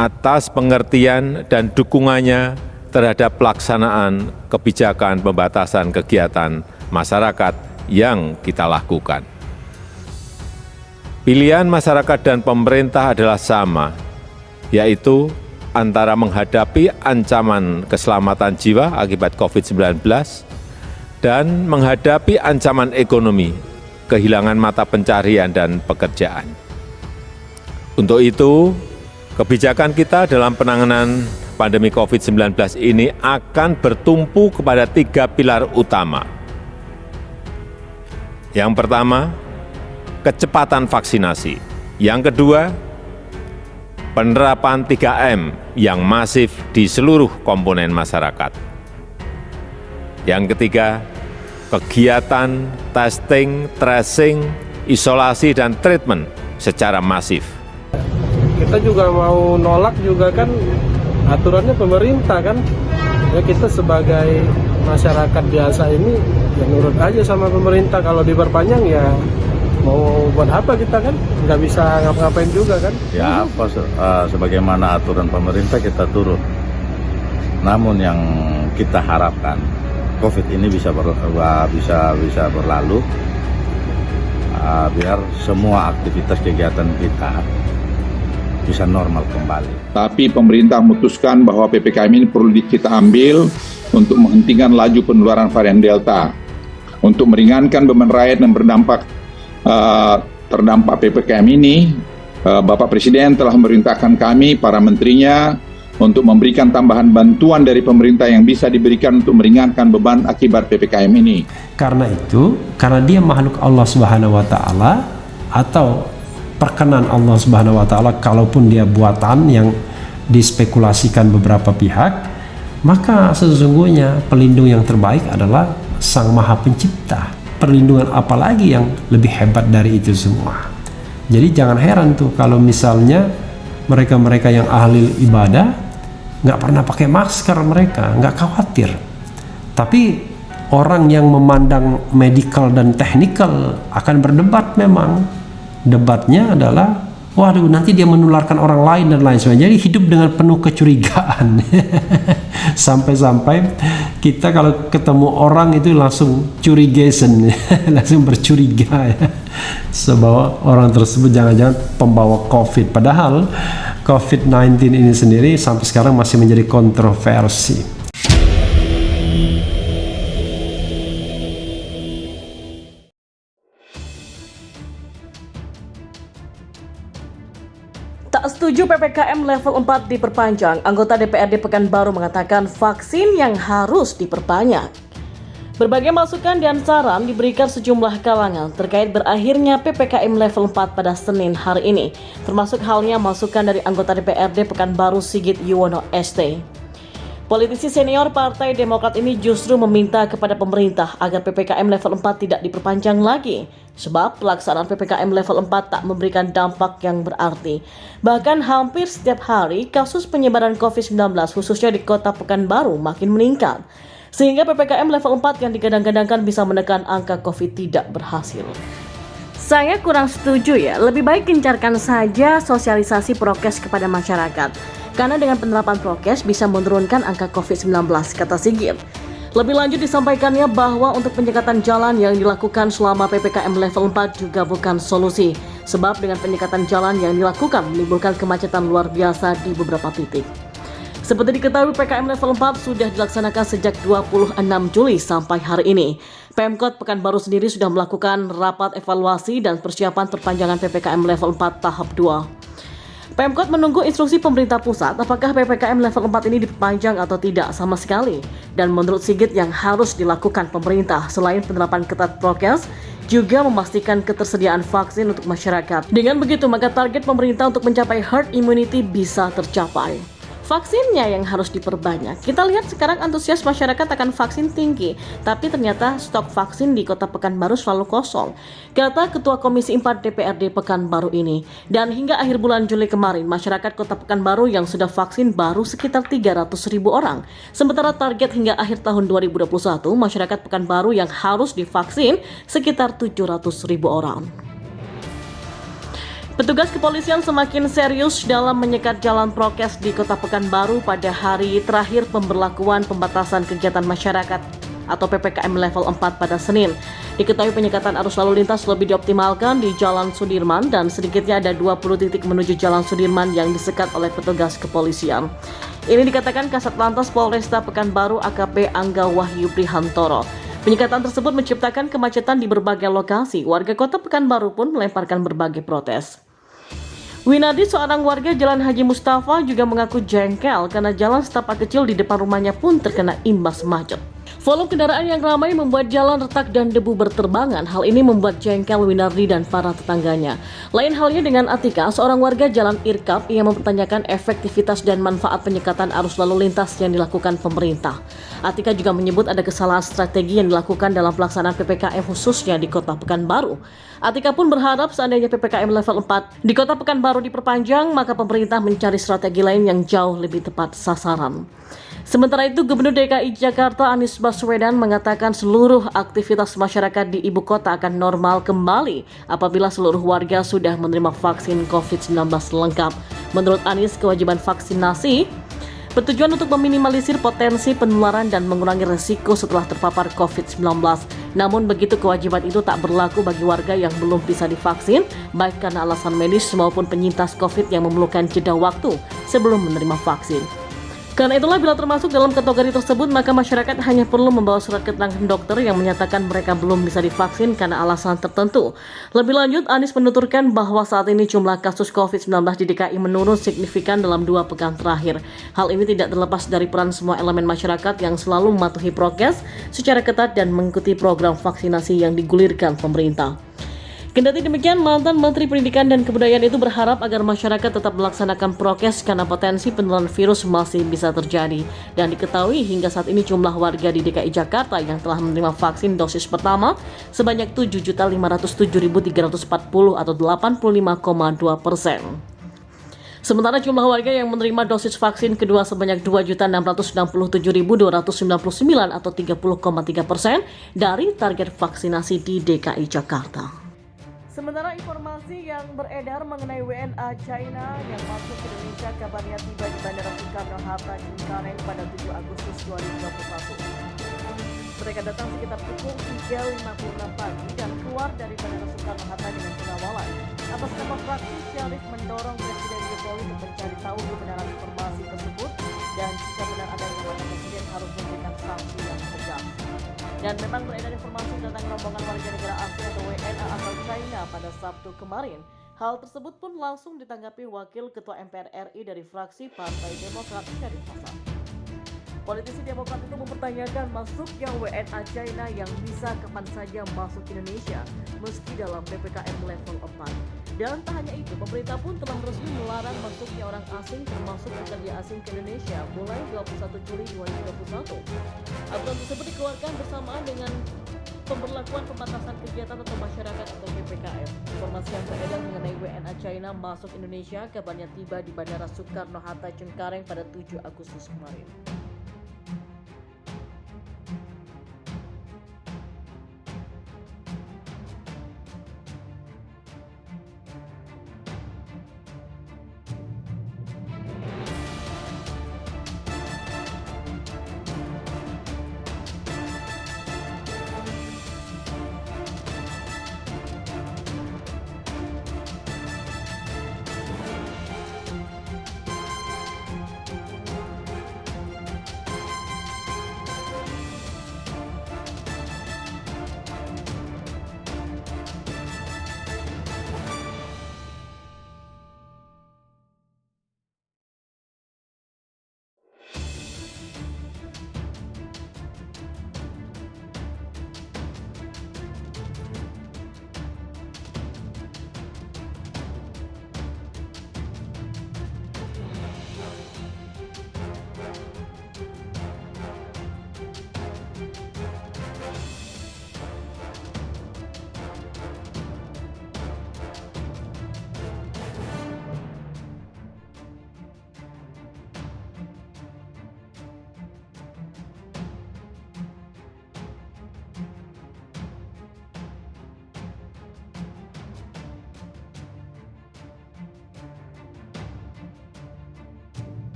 atas pengertian dan dukungannya terhadap pelaksanaan kebijakan pembatasan kegiatan masyarakat yang kita lakukan. Pilihan masyarakat dan pemerintah adalah sama, yaitu antara menghadapi ancaman keselamatan jiwa akibat COVID-19 dan menghadapi ancaman ekonomi, kehilangan mata pencarian dan pekerjaan. Untuk itu, kebijakan kita dalam penanganan pandemi COVID-19 ini akan bertumpu kepada 3 pilar utama. Yang pertama, kecepatan vaksinasi. Yang kedua, penerapan 3M yang masif di seluruh komponen masyarakat. Yang ketiga, kegiatan testing, tracing, isolasi, dan treatment secara masif. Kita juga mau nolak juga kan aturannya pemerintah kan. Ya kita sebagai masyarakat biasa ini ya nurut aja sama pemerintah. Kalau diperpanjang ya mau buat apa kita kan? Nggak bisa ngapa-ngapain juga kan. Ya apa sebagaimana aturan pemerintah kita turut. Namun yang kita harapkan COVID ini bisa berlalu biar semua aktivitas kegiatan kita bisa normal kembali. Tapi pemerintah memutuskan bahwa PPKM ini perlu kita ambil untuk menghentikan laju penularan varian Delta. Untuk meringankan beban rakyat yang terdampak PPKM ini, Bapak Presiden telah memerintahkan kami, para menterinya, untuk memberikan tambahan bantuan dari pemerintah yang bisa diberikan untuk meringankan beban akibat PPKM ini. Karena itu, karena dia makhluk Allah Subhanahu wa taala atau perkenan Allah Subhanahu wa taala, kalaupun dia buatan yang dispekulasikan beberapa pihak, maka sesungguhnya pelindung yang terbaik adalah Sang Maha Pencipta. Perlindungan apalagi yang lebih hebat dari itu semua. Jadi jangan heran tuh kalau misalnya mereka-mereka yang ahli ibadah nggak pernah pakai masker, mereka nggak khawatir. Tapi orang yang memandang medical dan technical akan berdebat memang. Debatnya adalah, waduh nanti dia menularkan orang lain dan lain sebagainya. Jadi hidup dengan penuh kecurigaan. Sampai-sampai kita kalau ketemu orang itu langsung curigation, langsung bercuriga ya. Sebab orang tersebut jangan-jangan pembawa COVID. Padahal COVID-19 ini sendiri sampai sekarang masih menjadi kontroversi. Tak setuju PPKM level 4 diperpanjang, anggota DPRD Pekanbaru mengatakan vaksin yang harus diperbanyak. Berbagai masukan dan saran diberikan sejumlah kalangan terkait berakhirnya PPKM level 4 pada Senin hari ini, termasuk halnya masukan dari anggota DPRD Pekanbaru Sigit Yuwono ST. Politisi senior Partai Demokrat ini justru meminta kepada pemerintah agar PPKM level 4 tidak diperpanjang lagi, sebab pelaksanaan PPKM level 4 tak memberikan dampak yang berarti. Bahkan hampir setiap hari kasus penyebaran COVID-19 khususnya di kota Pekanbaru makin meningkat, sehingga PPKM level 4 yang digadang-gadangkan bisa menekan angka COVID tidak berhasil. Saya kurang setuju ya, lebih baik gencarkan saja sosialisasi prokes kepada masyarakat. Karena dengan penerapan prokes bisa menurunkan angka COVID-19, kata Sigit. Lebih lanjut disampaikannya bahwa untuk penyekatan jalan yang dilakukan selama PPKM level 4 juga bukan solusi. Sebab dengan penyekatan jalan yang dilakukan menimbulkan kemacetan luar biasa di beberapa titik. Seperti diketahui PPKM level 4 sudah dilaksanakan sejak 26 Juli sampai hari ini. Pemkot Pekanbaru sendiri sudah melakukan rapat evaluasi dan persiapan perpanjangan PPKM level 4 tahap 2. Pemkot menunggu instruksi pemerintah pusat apakah PPKM level 4 ini diperpanjang atau tidak sama sekali. Dan menurut Sigit yang harus dilakukan pemerintah selain penerapan ketat prokes, juga memastikan ketersediaan vaksin untuk masyarakat. Dengan begitu maka target pemerintah untuk mencapai herd immunity bisa tercapai. Vaksinnya yang harus diperbanyak. Kita lihat sekarang antusias masyarakat akan vaksin tinggi, tapi ternyata stok vaksin di Kota Pekanbaru selalu kosong, kata Ketua Komisi 4 DPRD Pekanbaru ini. Dan hingga akhir bulan Juli kemarin, masyarakat Kota Pekanbaru yang sudah vaksin baru sekitar 300.000 orang. Sementara target hingga akhir tahun 2021, masyarakat Pekanbaru yang harus divaksin sekitar 700.000 orang. Petugas kepolisian semakin serius dalam menyekat jalan prokes di Kota Pekanbaru pada hari terakhir pemberlakuan pembatasan kegiatan masyarakat atau PPKM level 4 pada Senin. Diketahui penyekatan arus lalu lintas lebih dioptimalkan di Jalan Sudirman dan sedikitnya ada 20 titik menuju Jalan Sudirman yang disekat oleh petugas kepolisian. Ini dikatakan Kasat Lantas Polresta Pekanbaru AKP Angga Wahyu Prihantoro. Penyekatan tersebut menciptakan kemacetan di berbagai lokasi. Warga Kota Pekanbaru pun melemparkan berbagai protes. Winardi, seorang warga Jalan Haji Mustafa, juga mengaku jengkel karena jalan setapak kecil di depan rumahnya pun terkena imbas macet. Volume kendaraan yang ramai membuat jalan retak dan debu berterbangan. Hal ini membuat jengkel Winardi dan para tetangganya. Lain halnya dengan Atika, seorang warga Jalan Irkab yang mempertanyakan efektivitas dan manfaat penyekatan arus lalu lintas yang dilakukan pemerintah. Atika juga menyebut ada kesalahan strategi yang dilakukan dalam pelaksanaan PPKM khususnya di Kota Pekanbaru. Atika pun berharap seandainya PPKM level 4 di Kota Pekanbaru diperpanjang, maka pemerintah mencari strategi lain yang jauh lebih tepat sasaran. Sementara itu, Gubernur DKI Jakarta Anies Baswedan mengatakan seluruh aktivitas masyarakat di ibu kota akan normal kembali apabila seluruh warga sudah menerima vaksin COVID-19 lengkap. Menurut Anies, kewajiban vaksinasi bertujuan untuk meminimalisir potensi penularan dan mengurangi resiko setelah terpapar COVID-19. Namun begitu kewajiban itu tak berlaku bagi warga yang belum bisa divaksin, baik karena alasan medis maupun penyintas COVID yang memerlukan jeda waktu sebelum menerima vaksin. Karena itulah bila termasuk dalam kategori tersebut, maka masyarakat hanya perlu membawa surat keterangan dokter yang menyatakan mereka belum bisa divaksin karena alasan tertentu. Lebih lanjut, Anies menuturkan bahwa saat ini jumlah kasus COVID-19 di DKI menurun signifikan dalam 2 pekan terakhir. Hal ini tidak terlepas dari peran semua elemen masyarakat yang selalu mematuhi prokes secara ketat dan mengikuti program vaksinasi yang digulirkan pemerintah. Kendati demikian, mantan Menteri Pendidikan dan Kebudayaan itu berharap agar masyarakat tetap melaksanakan prokes karena potensi penularan virus masih bisa terjadi. Dan diketahui hingga saat ini jumlah warga di DKI Jakarta yang telah menerima vaksin dosis pertama sebanyak 7.507.340 atau 85,2%. Sementara jumlah warga yang menerima dosis vaksin kedua sebanyak 2.667.299 atau 30,3% dari target vaksinasi di DKI Jakarta. Sementara informasi yang beredar mengenai WNA China yang masuk ke Indonesia kabarnya tiba di Bandara Soekarno-Hatta Cengkareng pada 7 Agustus 2021. Mereka datang sekitar pukul 3.56 pagi dan keluar dari Bandara Soekarno-Hatta dengan pengawalan. Atas nama fraksi, Syarif mendorong Presiden Jokowi untuk mencari tahu kebenaran informasi tersebut dan jika benar adanya maka Presiden harus memberikan sanksi yang tegas. Dan memang beredar informasi tentang rombongan warga negara asing atau WNA asal China pada Sabtu kemarin. Hal tersebut pun langsung ditanggapi Wakil Ketua MPR RI dari fraksi Partai Demokrat Syarif Hasan. Politisi Demokrat itu mempertanyakan masuknya WNA China yang bisa kapan saja masuk Indonesia meski dalam PPKM level 4. Dan tak hanya itu, pemerintah pun telah resmi melarang masuknya orang asing termasuk pekerja asing ke Indonesia mulai 21 Juli 2021. Aturan tersebut dikeluarkan bersamaan dengan pemberlakuan pembatasan kegiatan atau masyarakat atau PPKM. Informasi yang beredar mengenai WNA China masuk Indonesia kabarnya tiba di Bandara Soekarno-Hatta Cengkareng pada 7 Agustus kemarin.